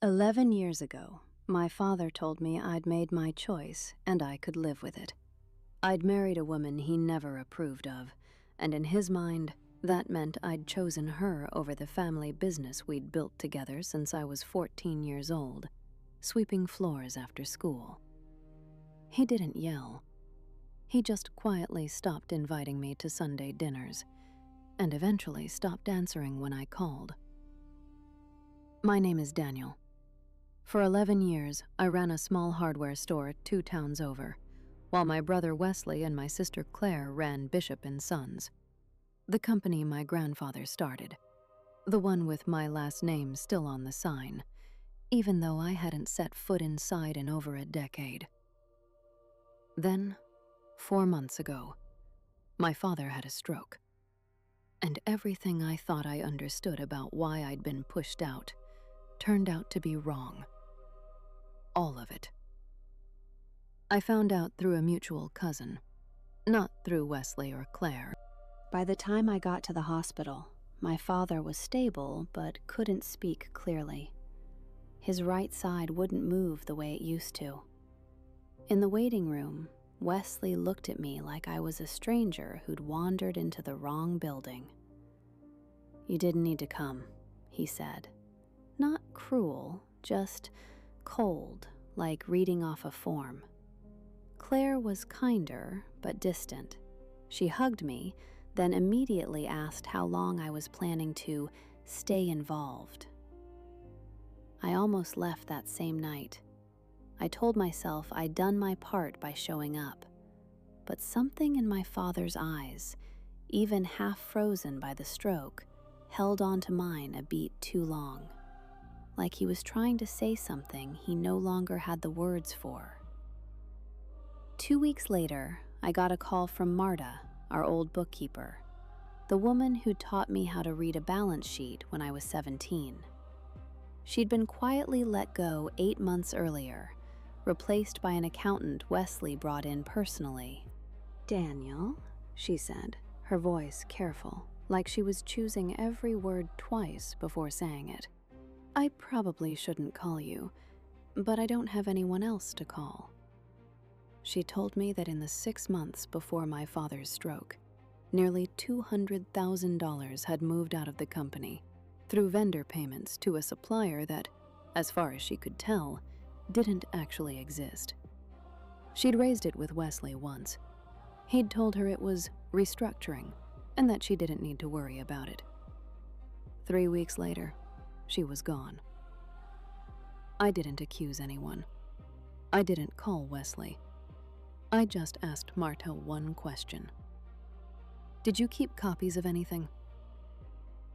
11 years ago, my father told me I'd made my choice and I could live with it. I'd married a woman he never approved of, and in his mind, that meant I'd chosen her over the family business we'd built together since I was 14 years old, sweeping floors after school. He didn't yell. He just quietly stopped inviting me to Sunday dinners, and eventually stopped answering when I called. My name is Daniel. For 11 years, I ran a small hardware store 2 towns over, while my brother Wesley and my sister Claire ran Bishop & Sons, the company my grandfather started, the one with my last name still on the sign, even though I hadn't set foot inside in over a decade. Then, 4 months ago, my father had a stroke, and everything I thought I understood about why I'd been pushed out turned out to be wrong. All of it. I found out through a mutual cousin, not through Wesley or Claire. By the time I got to the hospital, my father was stable but couldn't speak clearly. His right side wouldn't move the way it used to. In the waiting room, Wesley looked at me like I was a stranger who'd wandered into the wrong building. "You didn't need to come," he said. Not cruel, just cold, like reading off a form. Claire was kinder, but distant. She hugged me, then immediately asked how long I was planning to stay involved. I almost left that same night. I told myself I'd done my part by showing up, but something in my father's eyes, even half frozen by the stroke, held on to mine a beat too long, like he was trying to say something he no longer had the words for. 2 weeks later, I got a call from Marta, our old bookkeeper, the woman who taught me how to read a balance sheet when I was 17. She'd been quietly let go 8 months earlier, replaced by an accountant Wesley brought in personally. "Daniel," she said, her voice careful, like she was choosing every word twice before saying it. "I probably shouldn't call you, but I don't have anyone else to call." She told me that in the 6 months before my father's stroke, nearly $200,000 had moved out of the company through vendor payments to a supplier that, as far as she could tell, didn't actually exist. She'd raised it with Wesley once. He'd told her it was restructuring and that she didn't need to worry about it. 3 weeks later, she was gone. I didn't accuse anyone. I didn't call Wesley. I just asked Marta one question. "Did you keep copies of anything?"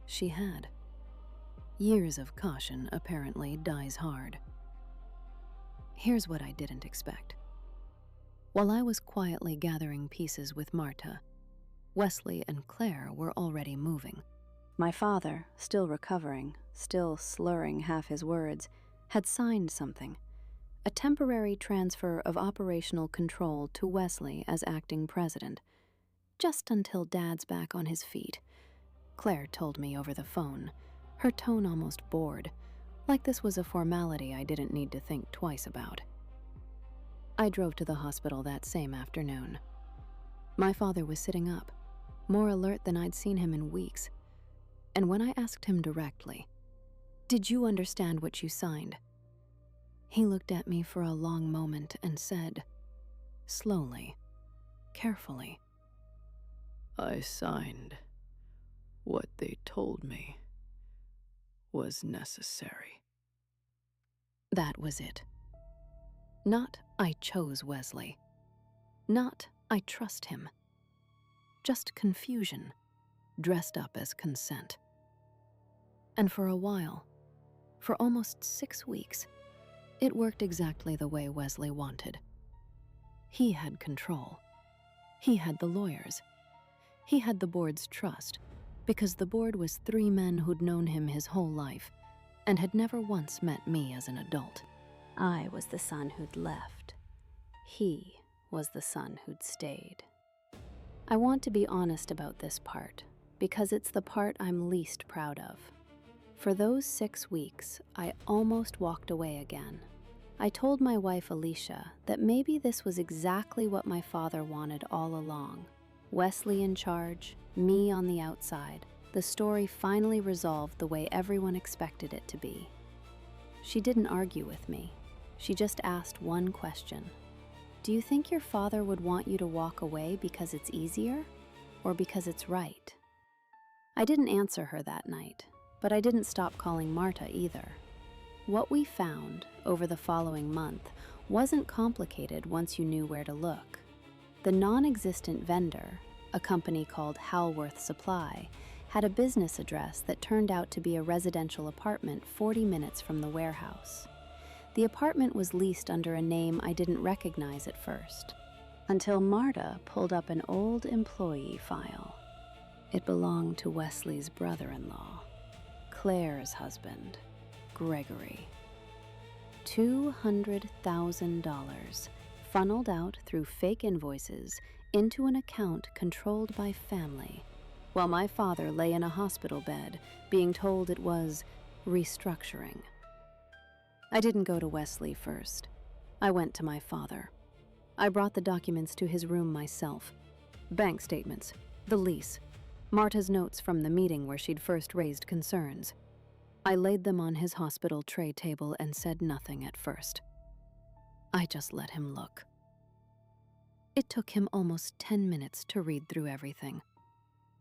She had. Years of caution apparently dies hard. Here's what I didn't expect. While I was quietly gathering pieces with Marta, Wesley and Claire were already moving. My father, still recovering, still slurring half his words, had signed something, a temporary transfer of operational control to Wesley as acting president, just until Dad's back on his feet. Claire told me over the phone, her tone almost bored, like this was a formality I didn't need to think twice about. I drove to the hospital that same afternoon. My father was sitting up, more alert than I'd seen him in weeks. And when I asked him directly, "Did you understand what you signed?" he looked at me for a long moment and said, slowly, carefully, "I signed what they told me was necessary." That was it. Not "I chose Wesley." Not "I trust him." Just confusion, dressed up as consent. And for a while, for almost 6 weeks, it worked exactly the way Wesley wanted. He had control. He had the lawyers. He had the board's trust, because the board was 3 men who'd known him his whole life and had never once met me as an adult. I was the son who'd left. He was the son who'd stayed. I want to be honest about this part, because it's the part I'm least proud of. For those 6 weeks, I almost walked away again. I told my wife Alicia that maybe this was exactly what my father wanted all along. Wesley in charge, me on the outside. The story finally resolved the way everyone expected it to be. She didn't argue with me. She just asked one question. Do you think your father would want you to walk away because it's easier or because it's right? I didn't answer her that night, but I didn't stop calling Marta either. What we found over the following month wasn't complicated once you knew where to look. The non-existent vendor, a company called Halworth Supply, had a business address that turned out to be a residential apartment 40 minutes from the warehouse. The apartment was leased under a name I didn't recognize at first, until Marta pulled up an old employee file. It belonged to Wesley's brother-in-law, Claire's husband, Gregory. $200,000 funneled out through fake invoices into an account controlled by family, while my father lay in a hospital bed being told it was restructuring. I didn't go to Wesley first. I went to my father. I brought the documents to his room myself. Bank statements, the lease, Marta's notes from the meeting where she'd first raised concerns. I laid them on his hospital tray table and said nothing at first. I just let him look. It took him almost 10 minutes to read through everything,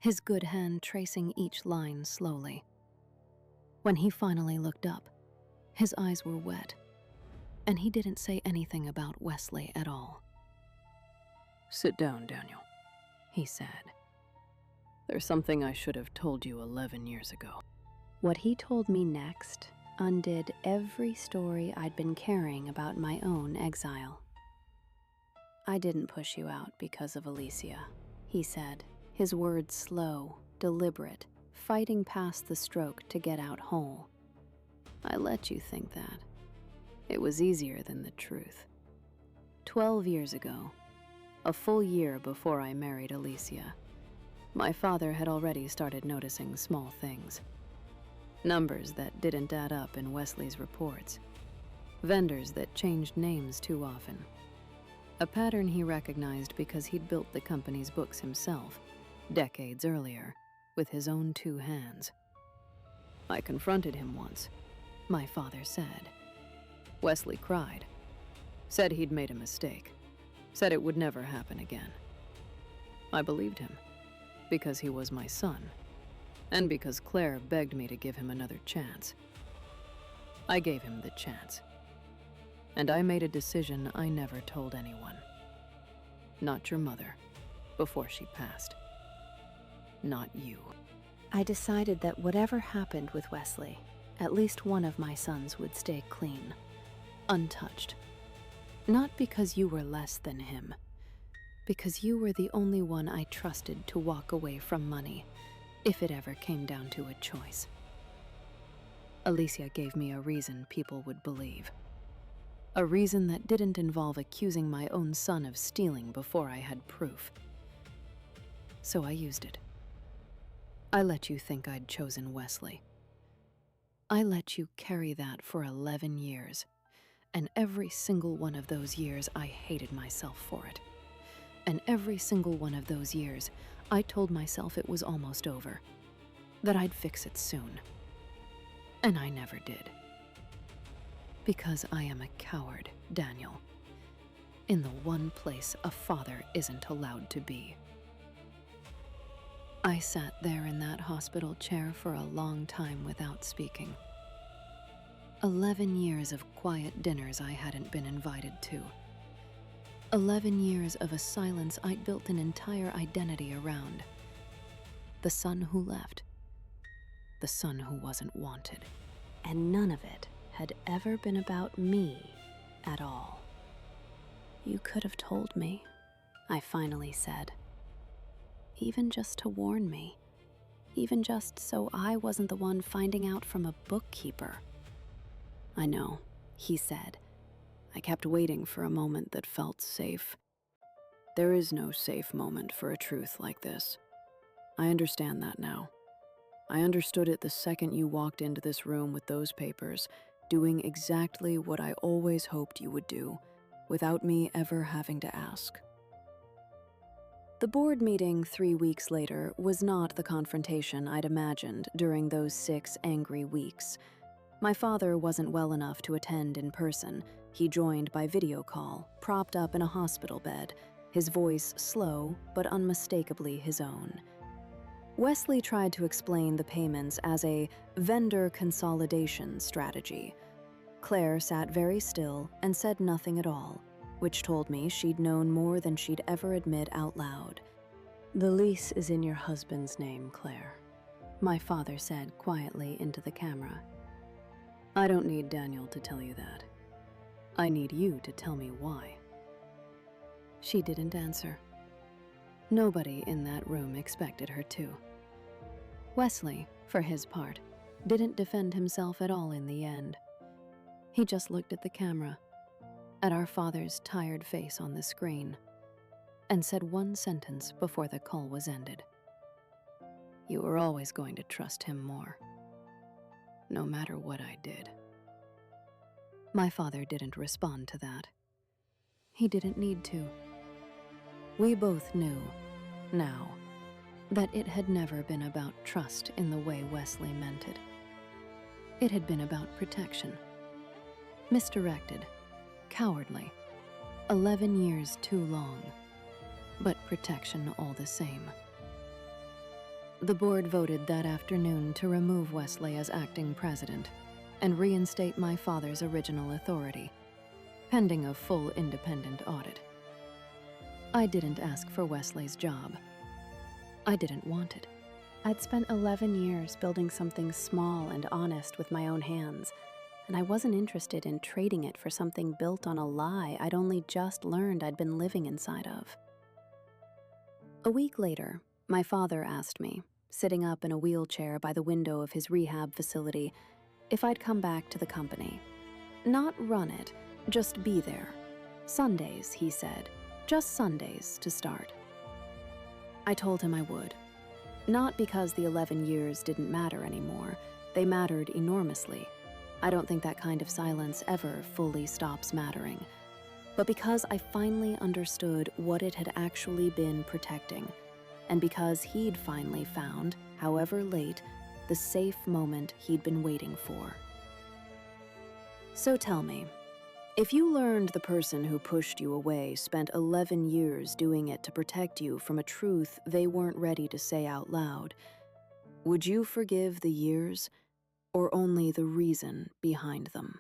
his good hand tracing each line slowly. When he finally looked up, his eyes were wet, and he didn't say anything about Wesley at all. Sit down, Daniel, he said. There's something I should have told you 11 years ago. What he told me next undid every story I'd been carrying about my own exile. I didn't push you out because of Alicia, he said, his words slow, deliberate, fighting past the stroke to get out whole. I let you think that. It was easier than the truth. 12 years ago, a full year before I married Alicia, my father had already started noticing small things. Numbers that didn't add up in Wesley's reports. Vendors that changed names too often. A pattern he recognized because he'd built the company's books himself, decades earlier, with his own 2 hands. I confronted him once, my father said. Wesley cried, said he'd made a mistake, said it would never happen again. I believed him, because he was my son, and because Claire begged me to give him another chance. I gave him the chance, and I made a decision I never told anyone. Not your mother, before she passed. Not you. I decided that whatever happened with Wesley, at least one of my sons would stay clean, untouched. Not because you were less than him, because you were the only one I trusted to walk away from money, if it ever came down to a choice. Alicia gave me a reason people would believe. A reason that didn't involve accusing my own son of stealing before I had proof. So I used it. I let you think I'd chosen Wesley. I let you carry that for 11 years, and every single one of those years I hated myself for it. And every single one of those years, I told myself it was almost over, that I'd fix it soon. And I never did. Because I am a coward, Daniel, in the one place a father isn't allowed to be. I sat there in that hospital chair for a long time without speaking. 11 years of quiet dinners I hadn't been invited to. 11 years of a silence I'd built an entire identity around. The son who left. The son who wasn't wanted. And none of it had ever been about me at all. You could have told me, I finally said. Even just to warn me. Even just so I wasn't the one finding out from a bookkeeper. I know, he said. I kept waiting for a moment that felt safe. There is no safe moment for a truth like this. I understand that now. I understood it the second you walked into this room with those papers, doing exactly what I always hoped you would do, without me ever having to ask. The board meeting 3 weeks later was not the confrontation I'd imagined during those 6 angry weeks. My father wasn't well enough to attend in person. He joined by video call, propped up in a hospital bed, his voice slow but unmistakably his own. Wesley tried to explain the payments as a vendor consolidation strategy. Claire sat very still and said nothing at all, which told me she'd known more than she'd ever admit out loud. The lease is in your husband's name, Claire, my father said quietly into the camera. I don't need Daniel to tell you that. I need you to tell me why. She didn't answer. Nobody in that room expected her to. Wesley, for his part, didn't defend himself at all in the end. He just looked at the camera, at our father's tired face on the screen, and said one sentence before the call was ended. You were always going to trust him more, no matter what I did. My father didn't respond to that. He didn't need to. We both knew, now, that it had never been about trust in the way Wesley meant it. It had been about protection. Misdirected, cowardly, 11 years too long, but protection all the same. The board voted that afternoon to remove Wesley as acting president and reinstate my father's original authority, pending a full independent audit. I didn't ask for Wesley's job. I didn't want it. I'd spent 11 years building something small and honest with my own hands, and I wasn't interested in trading it for something built on a lie I'd only just learned I'd been living inside of. A week later, my father asked me, sitting up in a wheelchair by the window of his rehab facility, if I'd come back to the company. Not run it, just be there. Sundays, he said, just Sundays to start. I told him I would. Not because the 11 years didn't matter anymore. They mattered enormously. I don't think that kind of silence ever fully stops mattering. But because I finally understood what it had actually been protecting, and because he'd finally found, however late, the safe moment he'd been waiting for. So tell me, if you learned the person who pushed you away spent 11 years doing it to protect you from a truth they weren't ready to say out loud, would you forgive the years or only the reason behind them?